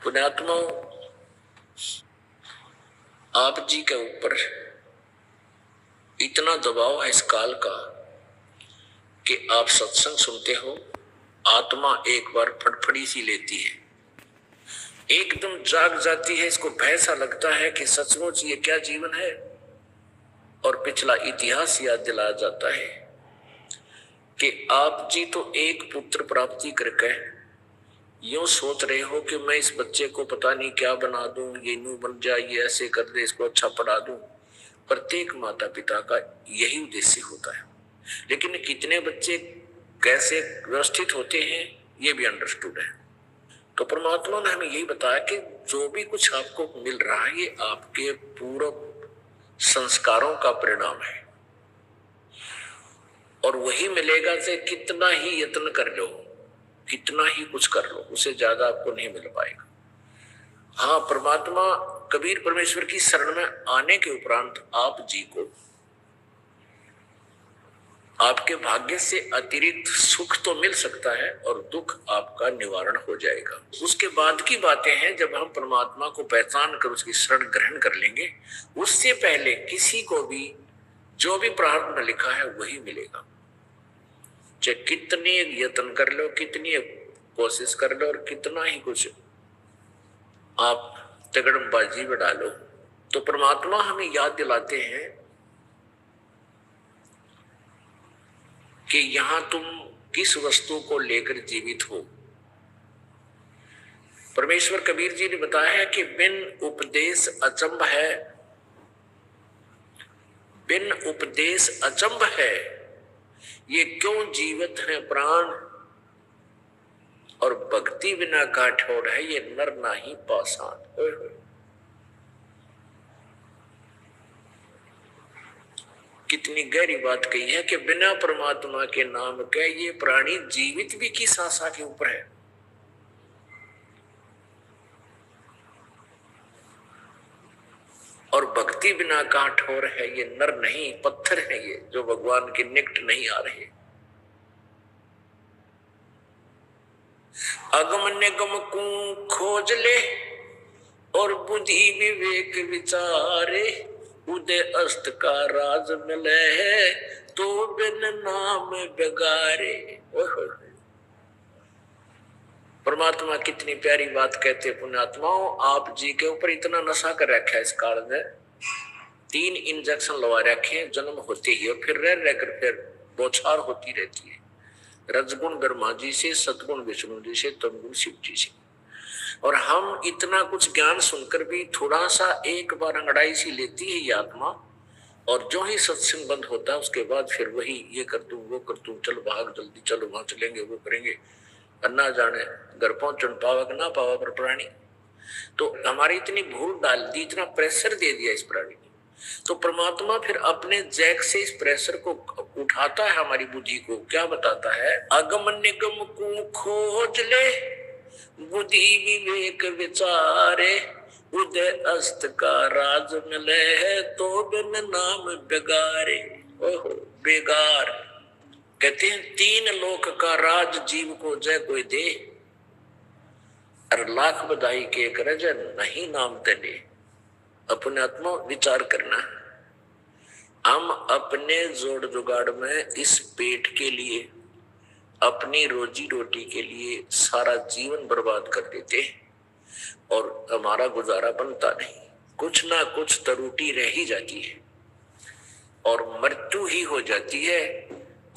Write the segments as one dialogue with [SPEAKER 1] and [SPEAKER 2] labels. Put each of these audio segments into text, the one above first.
[SPEAKER 1] पुण्यात्माओं, आप जी के ऊपर इतना दबाव है इस काल का कि आप सत्संग सुनते हो, आत्मा एक बार फड़फड़ी सी लेती है, एकदम जाग जाती है। इसको भय सा लगता है कि सचमुच ये क्या जीवन है, और पिछला इतिहास याद दिलाया जाता है कि आप जी तो एक पुत्र प्राप्ति करके यूं सोच रहे हो कि मैं इस बच्चे को पता नहीं क्या बना दूं, ये यूं बन जाए, ये ऐसे कर दे, इसको अच्छा पढ़ा दूं। प्रत्येक माता पिता का यही उद्देश्य होता है, लेकिन कितने बच्चे कैसे व्यवस्थित होते हैं ये भी अंडरस्टूड है। तो परमात्मा ने हमें यही बताया कि जो भी कुछ आपको मिल रहा है ये आपके पूर्व संस्कारों का परिणाम है, और वही मिलेगा चाहे कितना ही यत्न कर लो, कितना ही कुछ कर लो, उससे ज्यादा आपको नहीं मिल पाएगा। हाँ, परमात्मा कबीर परमेश्वर की शरण में आने के उपरांत आप जी को आपके भाग्य से अतिरिक्त सुख तो मिल सकता है और दुख आपका निवारण हो जाएगा। उसके बाद की बातें हैं जब हम परमात्मा को पहचान कर उसकी शरण ग्रहण कर लेंगे। उससे पहले किसी को भी जो भी प्रारब्ध में लिखा है वही मिलेगा, चाहे कितनी यत्न कर लो, कितनी कोशिश कर लो, और कितना ही कुछ आप तगड़मबाजी में डालो। तो परमात्मा हमें याद दिलाते हैं कि यहां तुम किस वस्तु को लेकर जीवित हो। परमेश्वर कबीर जी ने बताया है कि बिन उपदेश अचंभ है, बिन उपदेश अचंभ है, ये क्यों जीवित है प्राण, और भक्ति बिना काठौर है, ये नर नाही पाषाण। कितनी गहरी बात कही है कि बिना परमात्मा के नाम के ये प्राणी जीवित भी किस आशा के ऊपर है। और भक्ति बिना काठौर है, ये नर नहीं पत्थर है, ये जो भगवान के निकट नहीं आ रहे। अगम निगम को खोज ले और बुद्धि विवेक विचारे, उदय अस्त का राज मिले है तो बिन नाम बेगारे। परमात्मा कितनी प्यारी बात कहते हैं। पुण्यात्माओं, आप जी के ऊपर इतना नशा कर रखा है इस काल में, 3 इंजेक्शन लगा रखे हैं जन्म होते ही, और फिर रह रहकर फिर बौछार होती रहती है। रजगुण ब्रह्मा जी से, सतगुण विष्णु जी से, तमगुण शिव जी से। और हम इतना कुछ ज्ञान सुनकर भी थोड़ा सा एक बार अंगड़ाई सी लेती है ये आत्मा, और जो ही सत्संग बंद होता है उसके बाद फिर वही ये कर दूं, वो कर दूं, चल भाग जल्दी, चलो वहां चलेंगे, वो करेंगे, अन्ना जाने घर पहुंचन पावा कि ना पावा पर प्राणी। तो हमारी इतनी भूल डाल दी, इतना प्रेशर दे दिया इस प्राणी ने। तो परमात्मा फिर अपने जैक से इस प्रेशर को उठाता है, हमारी बुद्धि को क्या बताता है, अगम निगम को खोज ले बुद्धि विवेक विचारे, उदय अस्त का राज मिले है तो बिन नाम बेगारे। ओहो, बेगार कहते हैं 3 लोक का राज जीव को जय कोई दे, और लाख बधाई के करे जय नहीं नाम तेरे। अपने आत्मा विचार करना, हम अपने जोड़ जुगाड़ में इस पेट के लिए, अपनी रोजी रोटी के लिए सारा जीवन बर्बाद कर देते और हमारा गुजारा बनता नहीं, कुछ ना कुछ त्रुटि रह ही जाती है और मृत्यु ही हो जाती है।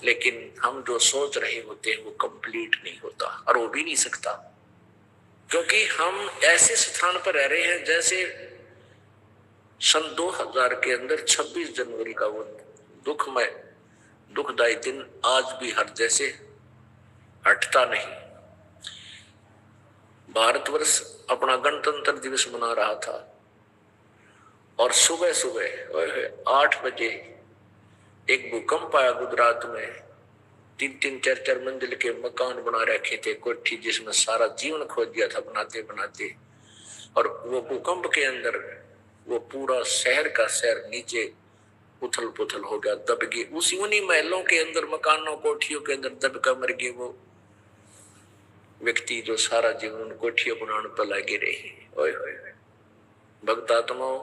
[SPEAKER 1] लेकिन हम जो सोच रहे होते हैं वो कंप्लीट नहीं होता, और हो भी नहीं सकता, क्योंकि हम ऐसे स्थान पर रह रहे हैं जैसे सन 2000 के अंदर 26 जनवरी का वो दुखमय दुखदायी दिन आज भी हर जैसे हटता नहीं। भारतवर्ष अपना गणतंत्र दिवस मना रहा था, और सुबह सुबह 8 बजे एक भूकंप आया गुजरात में। 3-3, 4-4 मंजिल के मकान बना रखे थे, कोठी, जिसमें सारा जीवन खो दिया था बनाते बनाते। और वो भूकंप के अंदर वो पूरा शहर का शहर नीचे उथल पुथल हो गया, दब गए। उसी उन्हीं महलों के अंदर, मकानों कोठियों के अंदर दब कर मर गए वो। व्यक्ति जो सारा जीवन कोठिया बनाने पर लगे रहे। ओए होए भक्तात्माओं,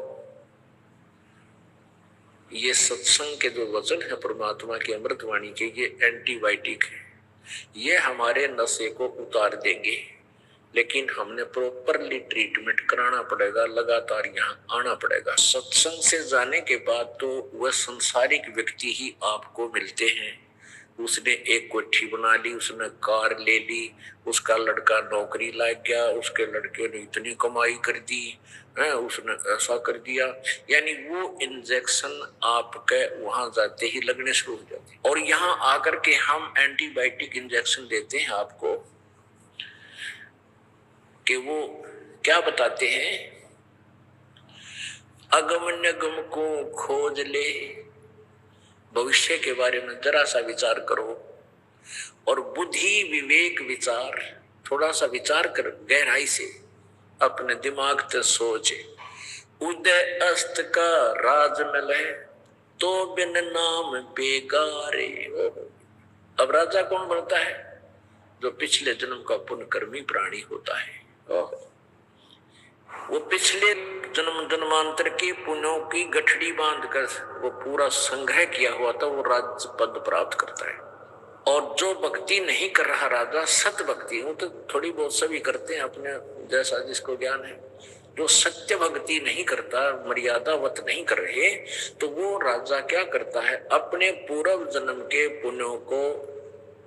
[SPEAKER 1] ये सत्संग के जो वचन है परमात्मा की अमृतवाणी के, ये एंटीबायोटिक है। ये हमारे नशे को उतार देंगे, लेकिन हमने प्रॉपरली ट्रीटमेंट कराना पड़ेगा, लगातार यहाँ आना पड़ेगा। सत्संग से जाने के बाद तो वह संसारिक व्यक्ति ही आपको मिलते हैं। उसने एक कोठी बना ली, उसने कार ले ली, उसका लड़का नौकरी लग गया, उसके लड़के ने इतनी कमाई कर दी है, उसने ऐसा कर दिया, यानी वो इंजेक्शन आपके वहां जाते ही लगने शुरू हो जाते हैं। और यहाँ आकर के हम एंटीबायोटिक इंजेक्शन देते हैं आपको, कि वो क्या बताते हैं, अगम निगम को खोज ले, भविष्य के बारे में जरा सा विचार करो, और बुद्धि विवेक विचार, थोड़ा सा विचार कर गहराई से अपने दिमाग से सोचे। उदय अस्त का राज मिले तो बिन नाम बेगारे। अब राजा कौन बनता है? जो पिछले जन्म का पुण्यकर्मी प्राणी होता है। वो पिछले जन्म जन्मांतर के पुण्यों की गठड़ी बांधकर वो पूरा संग्रह किया हुआ था, वो राज्य पद प्राप्त करता है। और जो भक्ति नहीं कर रहा राजा, सत भक्ति, वो तो थोड़ी बहुत सभी करते हैं अपने जैसा जिसको ज्ञान है, जो सत्य भक्ति नहीं करता, मर्यादावत नहीं कर रहे, तो वो राजा क्या करता है, अपने पूर्व जन्म के पुण्यों को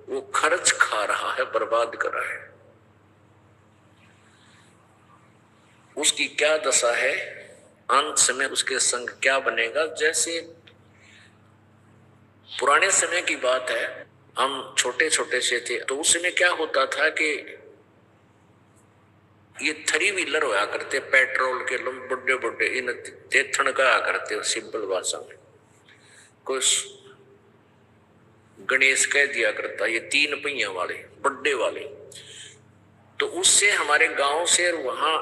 [SPEAKER 1] वो खर्च खा रहा है, बर्बाद कर रहा है। उसकी क्या दशा है, अंत समय उसके संग क्या बनेगा। जैसे पुराने समय की बात है, हम छोटे छोटे से थे, तो उस समय क्या होता था कि ये 3 व्हीलर होया करते, पेट्रोल के बड़े बड़े, इन तेथन कहा करते सिंपल भाषा में, कोई गणेश कह दिया करता, ये 3 पहिया वाले बड़े वाले। तो उससे हमारे गांव से वहां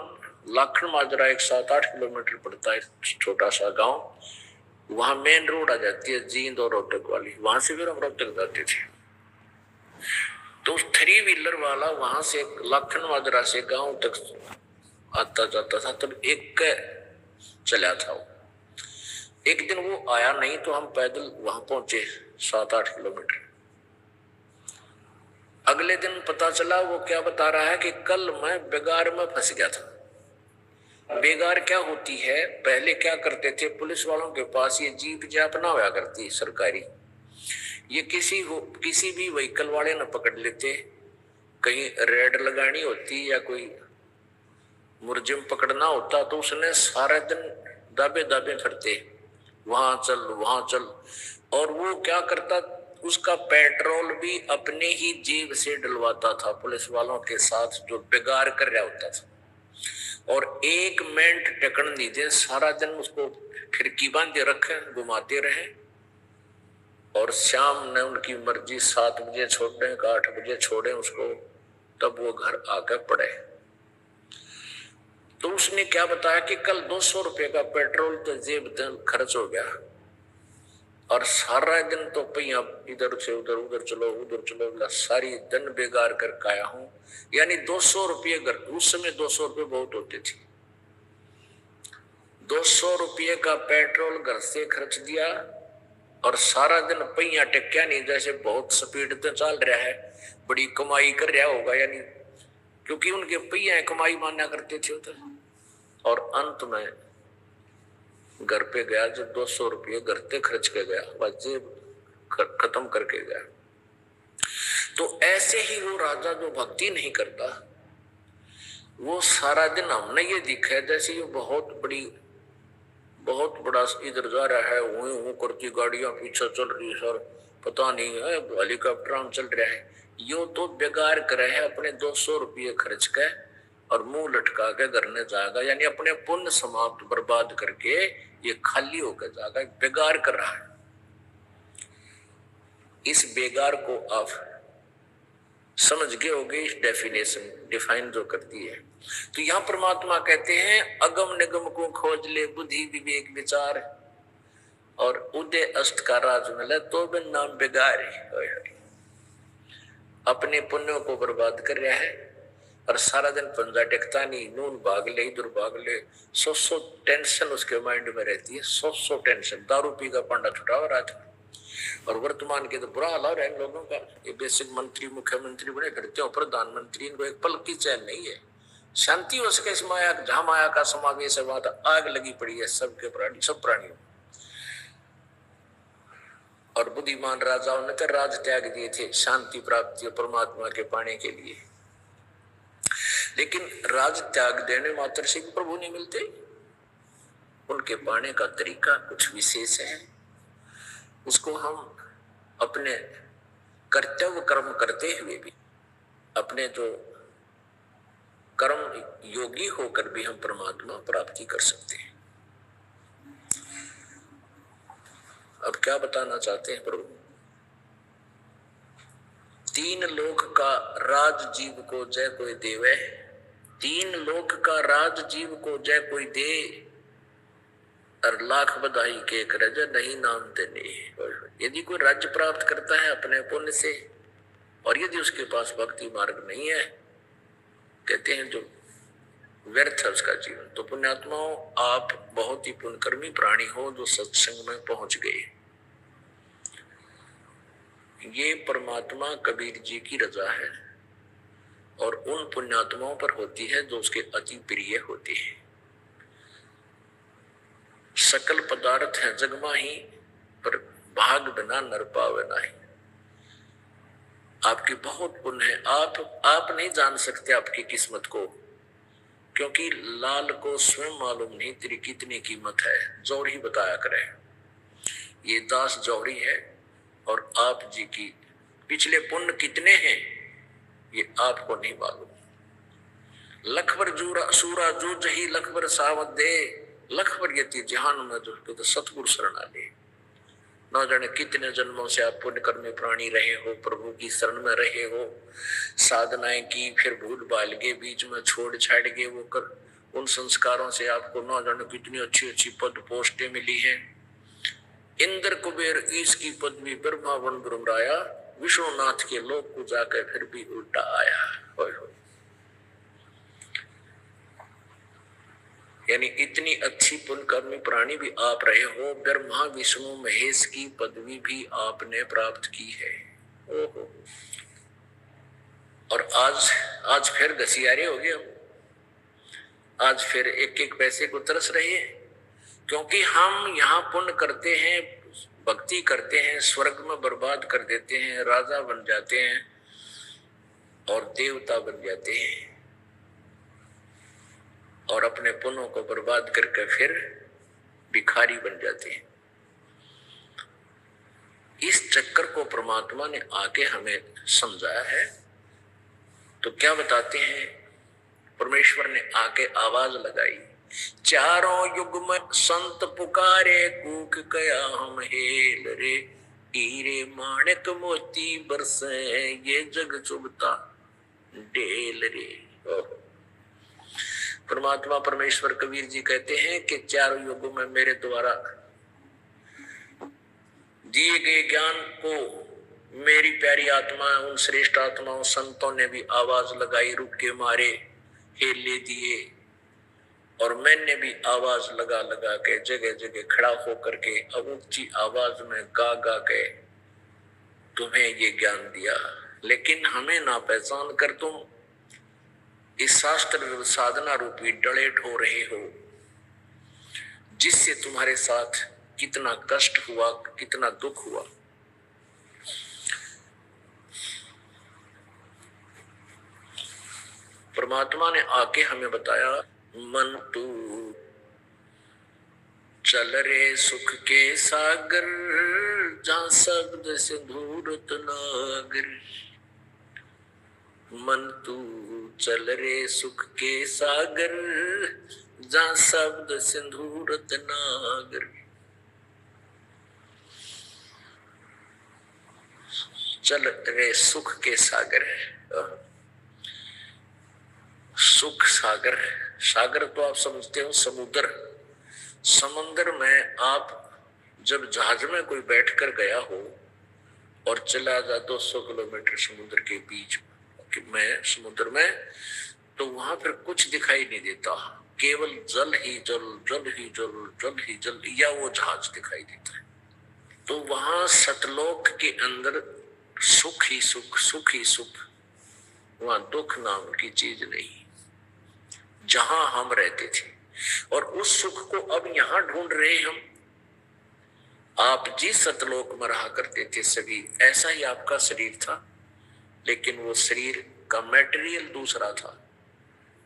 [SPEAKER 1] लाखन माजरा एक 7-8 किलोमीटर पड़ता है, छोटा सा गांव, वहां मेन रोड आ जाती है जींद और रोहतक वाली, वहां से फिर हम रोहतक जाते थे। तो 3 व्हीलर वाला वहां से लाखन माजरा से गांव तक आता जाता था, तब एक चला था वो। एक दिन वो आया नहीं, तो हम पैदल वहां पहुंचे 7-8 किलोमीटर। अगले दिन पता चला वो क्या बता रहा है कि कल मैं बेगार में फंस गया था। बेगार क्या होती है, पहले क्या करते थे, पुलिस वालों के पास ये जीप जाप ना हुआ करती सरकारी, ये किसी भी व्हीकल वाले न पकड़ लेते, कहीं रेड लगानी होती या कोई मुर्जिम पकड़ना होता, तो उसने सारा दिन दाबे दाबे फिरते, वहां चल वहां चल। और वो क्या करता, उसका पेट्रोल भी अपने ही जेब से डलवाता था पुलिस वालों के साथ, जो बेगार कर रहा होता था। और 1 मिनट टकन नहीं दे, सारा दिन उसको खिड़की बांधे रखे, घुमाते रहे। और शाम ने उनकी मर्जी, 7 बजे छोड़े का 8 बजे छोड़े उसको, तब वो घर आकर पड़े। तो उसने क्या बताया कि कल 200 रुपए का पेट्रोल तो जेब खर्च हो गया, और सारा दिन तो पहिया इधर से उधर, उधर चलो उधर चलो, सारी दिन बेगार कर आया हूं। यानी 200 रुपये घर, उस समय 200 रुपये बहुत होते थे, 200 रुपये का पेट्रोल घर से खर्च दिया, और सारा दिन पहिया टेक्या नहीं, जैसे बहुत स्पीड से चल रहा है, बड़ी कमाई कर रहा होगा, यानी क्योंकि उनके पहिया कमाई माना करते थे उधर। और अंत में घर पे गया, जब 200 रुपये घर पे खर्च के गया, वह जेब खत्म करके गया। तो ऐसे ही वो राजा जो भक्ति नहीं करता, वो सारा दिन हमने ये दिखा है जैसे ये बहुत बड़ा इधर जा रहा है, वो करती गाड़ियां पीछे चल रही है, सर पता नहीं है हेलीकॉप्टर चल रहा है। यो तो बेगार करे है, अपने 200 रुपये खर्च के और मुंह लटका के घर ने जाएगा, यानी अपने पुण्य समाप्त बर्बाद करके ये खाली होकर जाएगा, बेगार कर रहा है। इस बेगार को आप समझ गए होगे, इस डेफिनेशन डिफाइन जो करती है। तो यहां परमात्मा कहते हैं अगम निगम को खोज ले, बुद्धि विवेक विचार, और उदय अस्त का राज मिले तो बिन नाम बेगार। अपने पुण्यों को बर्बाद कर रहा है, और सारा दिन पंजा टेकता नहीं, नून भाग ले इधर भाग ले, सौ टेंशन उसके माइंड में रहती है, सौ टेंशन। दारू पी का पांडा छुटा हुआ रात में। और वर्तमान के तो बुरा हाल हो रहा है इन लोगों का। ये बेसिक मंत्री मुख्यमंत्री बने फिरते हो, प्रधानमंत्री, इनको एक पल की चैन नहीं है, शांति हो सके इस माया, जहां माया का समावेश है वहां आग लगी पड़ी है सबके प्राणी, सब प्राणियों। और बुद्धिमान राजाओं ने तो राज त्याग दिए थे शांति प्राप्ति और परमात्मा के पाने के लिए। लेकिन राज त्याग देने मात्र से प्रभु नहीं मिलते, उनके पाने का तरीका कुछ विशेष है। उसको हम अपने कर्तव्य कर्म करते हुए भी, अपने जो कर्म योगी होकर भी हम परमात्मा प्राप्ति कर सकते हैं। अब क्या बताना चाहते हैं प्रभु? तीन लोक का राज जीव को जय कोई देवे, तीन लोक का राज जीव को जय कोई दे, और लाख बधाई के करज नहीं नाम देने। यदि कोई राज्य प्राप्त करता है अपने पुण्य से, और यदि उसके पास भक्ति मार्ग नहीं है, कहते हैं जो व्यर्थ है उसका जीवन। तो पुण्यात्माओं, आप बहुत ही पुण्यकर्मी प्राणी हो जो सत्संग में पहुंच गए। ये परमात्मा कबीर जी की रजा है, और उन पुण्यात्माओं पर होती है जो उसके अति प्रिय होते हैं। सकल पदार्थ है जग माही, पर भाग बिना नर पावे नाही। आपकी बहुत पुण्य है, आप नहीं जान सकते आपकी किस्मत को, क्योंकि लाल को स्वयं मालूम नहीं तेरी कितनी कीमत है। जौहरी बताया करे, ये दास जौहरी है, और आप जी की पिछले पुण्य कितने हैं ये आपको नहीं मालूम। लखबर सूरा जूझ ही लखबर सावत दे, लखबर यति जहान में जो तो सतगुरु शरणा ले। न जाने कितने जन्मों से आप पुण्य कर्मी प्राणी रहे हो, प्रभु की शरण में रहे हो, साधनाएं की, फिर भूल भाल के बीच में छोड़ छाड़ के वो कर, उन संस्कारों से आपको न जाने कितनी अच्छी अच्छी पद पोस्टें मिली हैं। इंद्र कुबेर ईश की पदवी ब्रह्मा वन ब्रह्मराया, विष्णुनाथ के लोक को जाकर फिर भी उल्टा आया। होय होय। यानी इतनी अच्छी पुण्यकर्मी प्राणी भी आप रहे हो, ब्रह्मा विष्णु महेश की पदवी भी आपने प्राप्त की है। ओहो। और आज फिर घसियारे हो गए हम, आज फिर एक एक पैसे को तरस रहे हैं, क्योंकि हम यहाँ पुण्य करते हैं, भक्ति करते हैं, स्वर्ग में बर्बाद कर देते हैं, राजा बन जाते हैं और देवता बन जाते हैं, और अपने पुण्यों को बर्बाद करके फिर भिखारी बन जाते हैं। इस चक्कर को परमात्मा ने आके हमें समझाया है। तो क्या बताते हैं, परमेश्वर ने आके आवाज लगाई, चारों युग में संत पुकारे, कूक कया हम हेल रे, हीरे माणिक मोती बरसे, ये जग चुभता डेल रे। परमात्मा परमेश्वर कबीर जी कहते हैं कि चारों युगों में मेरे द्वारा दिए गए ज्ञान को मेरी प्यारी आत्मा, उन श्रेष्ठ आत्माओं संतों ने भी आवाज लगाई, रुक के मारे हेले दिए, और मैंने भी आवाज लगा लगा के जगह जगह खड़ा होकर के अब ऊंची आवाज में गा गा के तुम्हें ये ज्ञान दिया। लेकिन हमें ना पहचान कर तुम इस शास्त्र साधना रूपी डलेट हो रहे हो, जिससे तुम्हारे साथ कितना कष्ट हुआ, कितना दुख हुआ। परमात्मा ने आके हमें बताया, मन तू चल रे सुख के सागर, जहां शब्द सिंधु रत्नागर। मन तू चल रे सुख के सागर, जहां शब्द सिंधु रत्नागर। चल रे सुख के सागर है, सुख सागर। सागर तो आप समझते हो समुद्र, समुद्र में आप जब जहाज में कोई बैठकर गया हो और चला जा 200 किलोमीटर समुद्र के बीच में, समुद्र में, तो वहां फिर कुछ दिखाई नहीं देता, केवल जल ही जल, जल ही जल, जल ही जल, या वो जहाज दिखाई देता है। तो वहां सतलोक के अंदर सुख ही सुख, सुख ही सुख, वहां दुख नाम की चीज नहीं, जहां हम रहते थे। और उस सुख को अब यहां ढूंढ रहे हम। आप जिस सतलोक में रहा करते थे सभी, ऐसा ही आपका शरीर था, लेकिन वो शरीर का मटेरियल दूसरा था।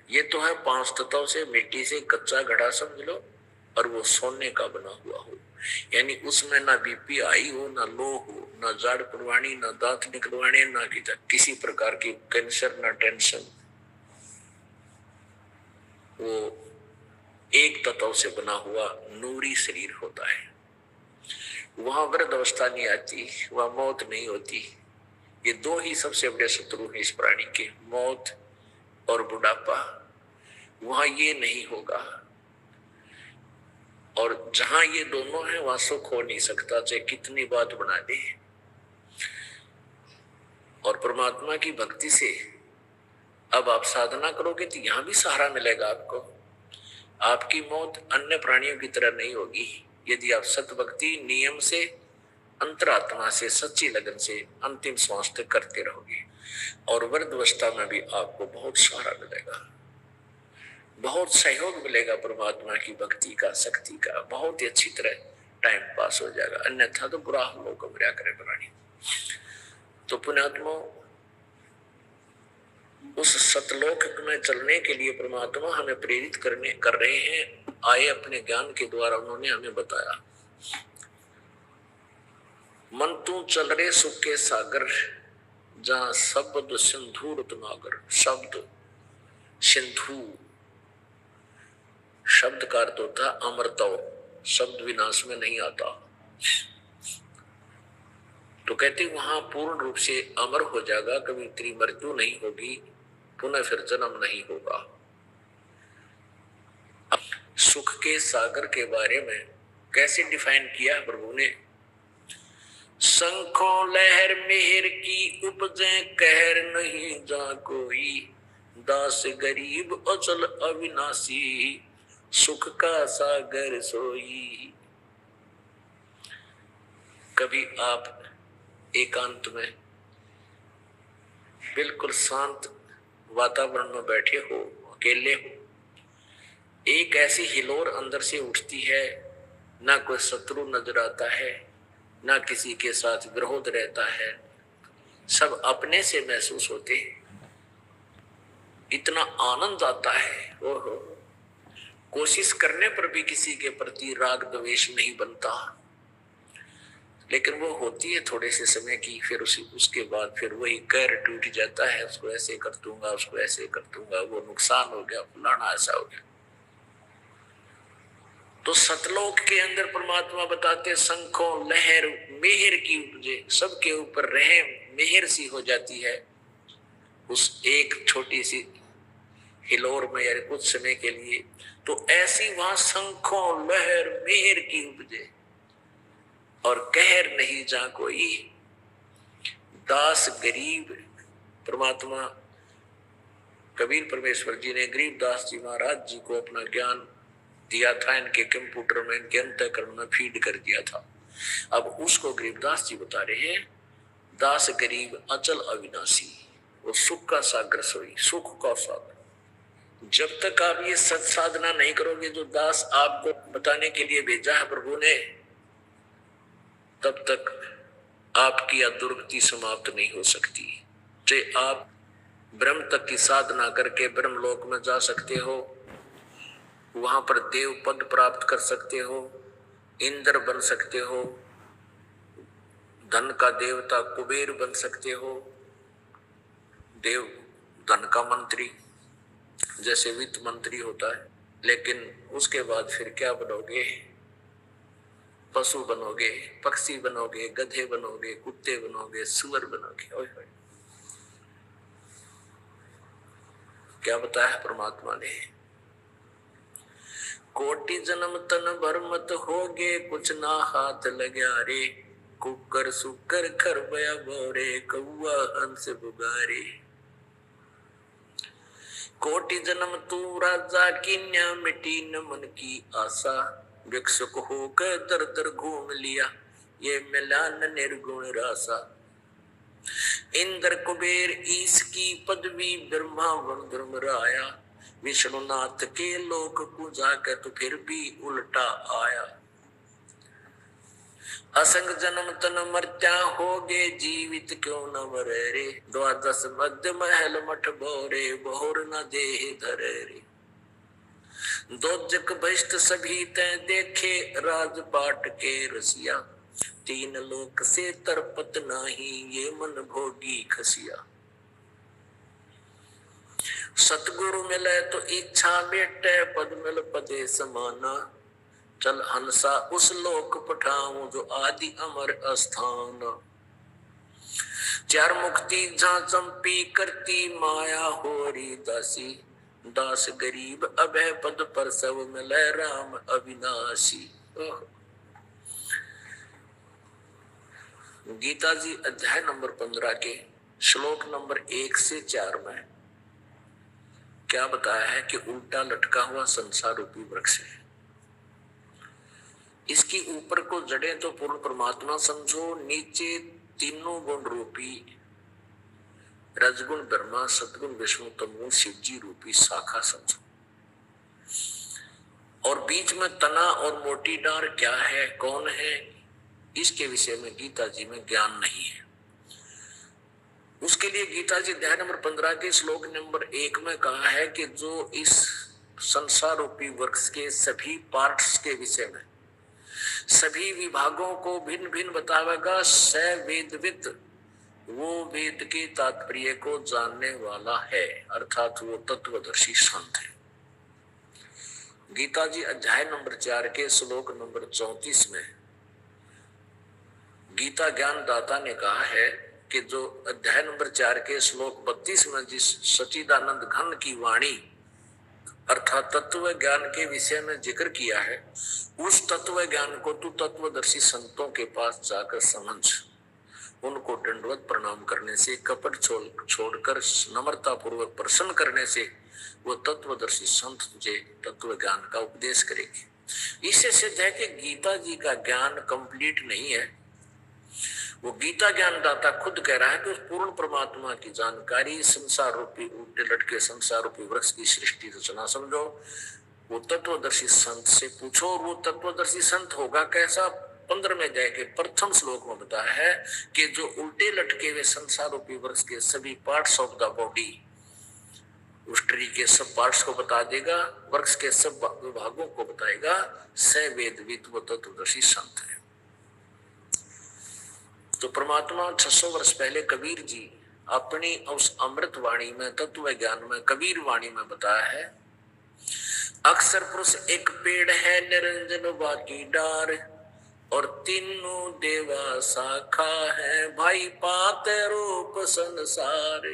[SPEAKER 1] ये तो है 5 तत्वों से, मिट्टी से कच्चा घड़ा समझ लो, और वो सोने का बना हुआ हो, यानी उसमें ना बीपी आई हो, ना लो हो, ना जाड़ पड़वानी, ना दांत निकलवाने, ना किसी प्रकार की कैंसर, ना टेंशन। वो एक तत्व से बना हुआ नूरी शरीर होता है। वहां वृद्ध अवस्था नहीं आती, वहां मौत नहीं होती। ये दो ही सबसे बड़े शत्रु हैं इस प्राणी के, मौत और बुढ़ापा। वहां ये नहीं होगा, और जहां ये दोनों हैं वहां सुख हो नहीं सकता, चाहे कितनी बात बना दे। और परमात्मा की भक्ति से अब आप साधना करोगे तो यहां भी सहारा मिलेगा आपको। आपकी मौत अन्य प्राणियों की तरह नहीं होगी, यदि आप सत भक्ति नियम से, अंतरात्मा से, सच्ची लगन से अंतिम श्वास तक करते रहोगे। और वृद्धावस्था में भी आपको बहुत सहारा मिलेगा, बहुत सहयोग मिलेगा परमात्मा की भक्ति का, शक्ति का, बहुत ही अच्छी तरह टाइम पास हो जाएगा। अन्यथा तो बुरा हम लोग को मरा करे प्राणी। तो पुण्यात्मा, उस सतलोक में चलने के लिए परमात्मा हमें प्रेरित कर रहे हैं। आए अपने ज्ञान के द्वारा उन्होंने हमें बताया, मन तू चल रे सुख के सागर, जहां शब्द सिंधु रत्नागर। शब्द सिंधु, शब्द का अर्थ होता है अमरत्व, शब्द विनाश में नहीं आता। तो कहते वहां पूर्ण रूप से अमर हो जाएगा, कभी तेरी मृत्यु नहीं होगी, पुनः फिर जन्म नहीं होगा। सुख के सागर के बारे में कैसे डिफाइन किया प्रभु ने? शंखों लहर मेहर की उपजे, कहर नहीं जा कोई, दास गरीब अचल अविनाशी, सुख का सागर सोई। कभी आप एकांत में बिल्कुल शांत वातावरण में बैठे हो, अकेले हो, एक ऐसी हिलोर अंदर से उठती है, ना कोई शत्रु नजर आता है, ना किसी के साथ विरोध रहता है, सब अपने से महसूस होते, इतना आनंद आता है। ओहो, कोशिश करने पर भी किसी के प्रति राग द्वेष नहीं बनता, लेकिन वो होती है थोड़े से समय की, फिर उसके बाद फिर वही कहर टूट जाता है, उसको ऐसे कर दूंगा, उसको ऐसे कर दूंगा, वो नुकसान हो गया, फलाना ऐसा हो गया। तो सतलोक के अंदर परमात्मा बताते, शंखों लहर मेहर की उपजे, सबके ऊपर रहे मेहर सी हो जाती है उस एक छोटी सी हिलोर में, यानी कुछ समय के लिए। तो ऐसी वहां शंखों लहर मेहर की उपजे, और कहर नहीं जा कोई, दास गरीब। परमात्मा कबीर परमेश्वर जी ने गरीब दास जी महाराज जी को अपना ज्ञान दिया था, इनके कंप्यूटर में, इनके अंतःकरण में फीड कर दिया था। अब उसको गरीबदास जी बता रहे हैं, दास गरीब अचल अविनाशी, वो सुख का सागर सोई, सुख का सागर। जब तक आप ये सत साधना नहीं करोगे जो दास आपको बताने के लिए भेजा है प्रभु ने, तब तक आपकी दुर्गति समाप्त नहीं हो सकती। चाहे आप ब्रह्म तक की साधना करके ब्रह्म लोक में जा सकते हो, वहां पर देव पद प्राप्त कर सकते हो, इंद्र बन सकते हो, धन का देवता कुबेर बन सकते हो, देव धन का मंत्री जैसे वित्त मंत्री होता है, लेकिन उसके बाद फिर क्या बनोगे? पशु बनोगे, पक्षी बनोगे, गधे बनोगे, कुत्ते बनोगे, सुअर बनोगे। ओए होए, क्या बताया परमात्मा ने? कोटि जन्म तन भर मत होगे, कुछ ना हाथ लग्या रे, कुकर सुकर खरबया बोरे, कौआ हंस बुगारे। कोटि जन्म तू राजा कीन्या मिटी न मन की आशा, भिक्षुक होकर दर दर घूम लिया ये मिला न निर्गुण रासा। इंद्र कुबेर ईश की पदवी ब्रह्मा वन धर्म राया, विष्णुनाथ के लोक को जाकर तो फिर भी उल्टा आया। असंग जन्म तन मर्त्या होगे जीवित क्यों न मरे रे, द्वादश मध्य महल मठ बोरे बोर न देह धरे रे। दोजक भ्रष्ट सभी तय देखे राजपाट के रसिया, तीन लोक से तरपत नाही ये मन भोगी खसिया। सतगुरु मिले तो इच्छा मेटे पद मिल पदे समाना, चल हंसा उस लोक पठाऊं जो आदि अमर अस्थान। चार मुक्ति जहां चंपी करती माया होरी दासी, दास गरीब अभय पद पर सब मिले राम अविनाशी। गीता जी अध्याय नंबर 15 के श्लोक नंबर 1 से 4 में क्या बताया है कि उल्टा लटका हुआ संसार रूपी वृक्ष है। इसकी ऊपर को जड़ें तो पूर्ण परमात्मा समझो, नीचे तीनों गुण रूपी रजगुण ब्रह्मा, सतगुण विष्णु, तमोगुण शिव जी रूपी शाखा समझो, और बीच में तना और मोटी डार क्या है, कौन है, इसके विषय में गीता जी में ज्ञान नहीं है। उसके लिए गीता जी अध्याय नंबर 15 के श्लोक नंबर 1 में कहा है कि जो इस संसार रूपी वृक्ष के सभी पार्ट्स के विषय में सभी विभागों को भिन्न भिन्न बतावेगा, स वेदविद, वो वेद के तात्पर्य को जानने वाला है, अर्थात वो तत्वदर्शी संत है। गीता जी अध्याय नंबर 4 के श्लोक नंबर 34 में गीता ज्ञान दाता ने कहा है कि जो अध्याय नंबर 4 के श्लोक 32 में जिस सच्चिदानंद घन की वाणी अर्थात तत्व ज्ञान के विषय में जिक्र किया है, उस तत्व ज्ञान को तू तत्वदर्शी संतों के पास जाकर समझ, उनको दंडवत प्रणाम करने से, कपट छोड़कर नम्रता पूर्वक प्रसन्न करने से वो तत्वदर्शी संत तुझे तत्व ज्ञान का उपदेश करेंगे। इससे सिद्ध है कि गीता जी का ज्ञान कंप्लीट नहीं है। वो गीता ज्ञान दाता खुद कह रहा है कि उस पूर्ण परमात्मा की जानकारी संसार रूपी उल्टे लटके संसार रूपी वृक्ष की सृष्टि रचना समझो, वो तत्वदर्शी संत से पूछो। और वो तत्वदर्शी संत होगा कैसा, 15 में जाके प्रथम श्लोक में बताया है कि जो उल्टे लटके हुए संसार रूपी वृक्ष के सभी पार्ट्स ऑफ द बॉडी, उस ट्री के सब पार्ट्स को बता देगा, वृक्ष के सब विभागों को बताएगा, स वेदविद वो तत्वदर्शी संत है। तो परमात्मा 600 वर्ष पहले कबीर जी अपनी उस अमृत वाणी में, तत्व ज्ञान में, कबीर वाणी में बताया है, अक्षर पुरुष एक पेड़ है निरंजन बाकी डार, और तीनों देवा शाखा है भाई पाते रूप संसार।